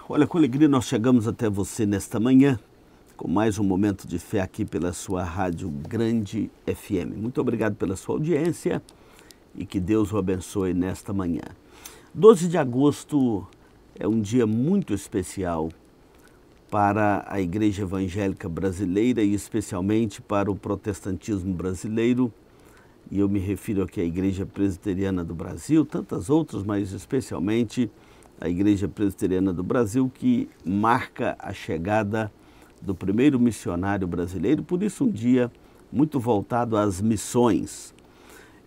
Olha, com alegria nós chegamos até você nesta manhã, com mais um momento de fé aqui pela sua Rádio Grande FM. Muito obrigado pela sua audiência e que Deus o abençoe nesta manhã. 12 de agosto é um dia muito especial para a Igreja Evangélica Brasileira e especialmente para o protestantismo brasileiro. E eu me refiro aqui à Igreja Presbiteriana do Brasil, tantas outras, mas especialmente a Igreja Presbiteriana do Brasil, que marca a chegada do primeiro missionário brasileiro, por isso um dia muito voltado às missões.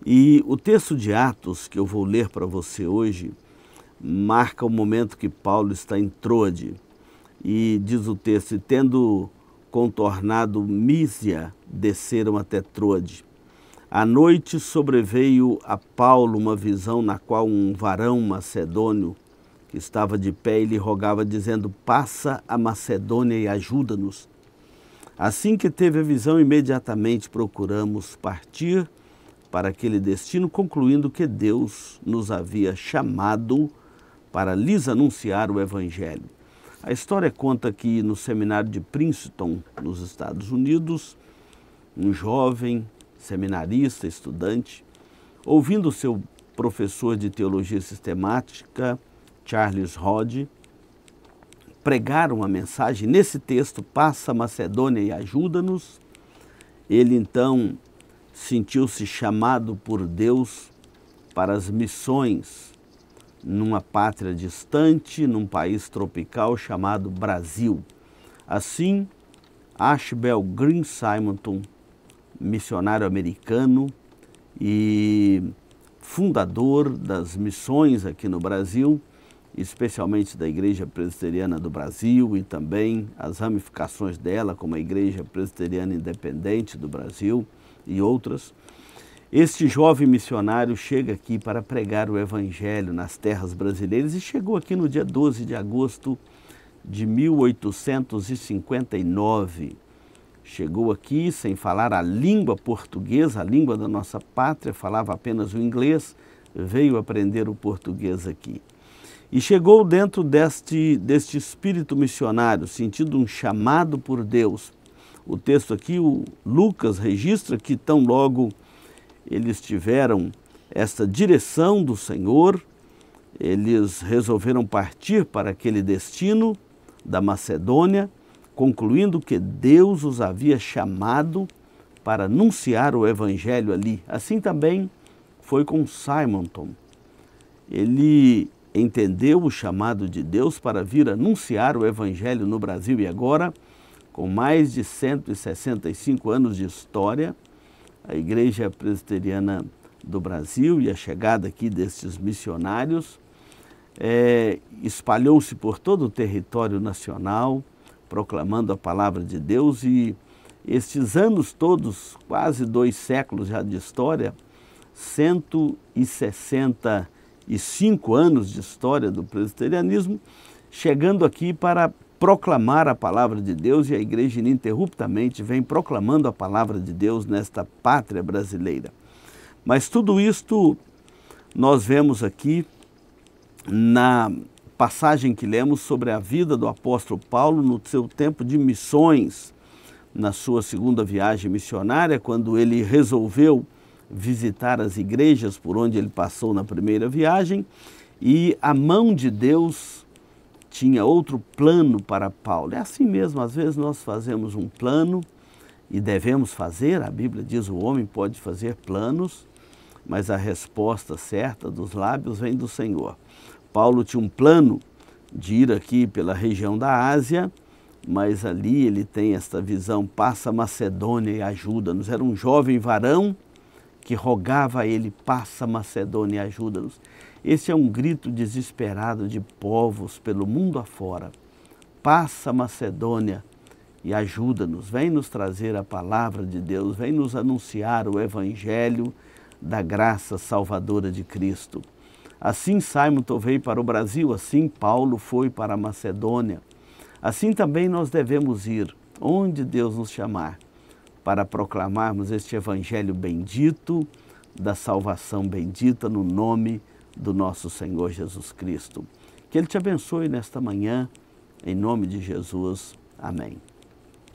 E o texto de Atos que eu vou ler para você hoje marca o momento que Paulo está em Troade. E diz o texto, tendo contornado Mísia, desceram até Troade. À noite sobreveio a Paulo uma visão na qual um varão macedônio que estava de pé e lhe rogava, dizendo, passa a Macedônia e ajuda-nos. Assim que teve a visão, imediatamente procuramos partir para aquele destino, concluindo que Deus nos havia chamado para lhes anunciar o Evangelho. A história conta que no seminário de Princeton, nos Estados Unidos, um jovem seminarista, estudante, ouvindo seu professor de teologia sistemática, Charles Hodge, pregar uma mensagem nesse texto, passa a Macedônia e ajuda-nos. Ele então sentiu-se chamado por Deus para as missões numa pátria distante, num país tropical chamado Brasil. Assim, Ashbel Green Simonton, missionário americano e fundador das missões aqui no Brasil, especialmente da Igreja Presbiteriana do Brasil e também as ramificações dela, como a Igreja Presbiteriana Independente do Brasil e outras. Este jovem missionário chega aqui para pregar o Evangelho nas terras brasileiras e chegou aqui no dia 12 de agosto de 1859. Chegou aqui sem falar a língua portuguesa, a língua da nossa pátria, falava apenas o inglês, veio aprender o português aqui. E chegou dentro deste espírito missionário, sentindo um chamado por Deus. O texto aqui, o Lucas registra que tão logo eles tiveram esta direção do Senhor, eles resolveram partir para aquele destino da Macedônia, concluindo que Deus os havia chamado para anunciar o Evangelho ali. Assim também foi com Simonton. Ele entendeu o chamado de Deus para vir anunciar o Evangelho no Brasil e agora, com mais de 165 anos de história, a Igreja Presbiteriana do Brasil e a chegada aqui destes missionários espalhou-se por todo o território nacional, proclamando a palavra de Deus, e estes anos todos, quase 2 séculos já de história, 165 anos de história do presbiterianismo, chegando aqui para proclamar a palavra de Deus, e a igreja ininterruptamente vem proclamando a palavra de Deus nesta pátria brasileira. Mas tudo isto nós vemos aqui na passagem que lemos sobre a vida do apóstolo Paulo no seu tempo de missões, na sua segunda viagem missionária, quando ele resolveu visitar as igrejas por onde ele passou na primeira viagem, e a mão de Deus tinha outro plano para Paulo. É assim mesmo, às vezes nós fazemos um plano e devemos fazer, a Bíblia diz o homem pode fazer planos, mas a resposta certa dos lábios vem do Senhor. Paulo tinha um plano de ir aqui pela região da Ásia, mas ali ele tem esta visão, passa a Macedônia e ajuda-nos. Era um jovem varão que rogava a ele, passa a Macedônia e ajuda-nos. Esse é um grito desesperado de povos pelo mundo afora. Passa a Macedônia e ajuda-nos, vem nos trazer a palavra de Deus, vem nos anunciar o Evangelho da graça salvadora de Cristo. Assim Simonton veio para o Brasil, assim Paulo foi para a Macedônia. Assim também nós devemos ir, onde Deus nos chamar, para proclamarmos este Evangelho bendito, da salvação bendita, no nome do nosso Senhor Jesus Cristo. Que Ele te abençoe nesta manhã, Em nome de Jesus, amém.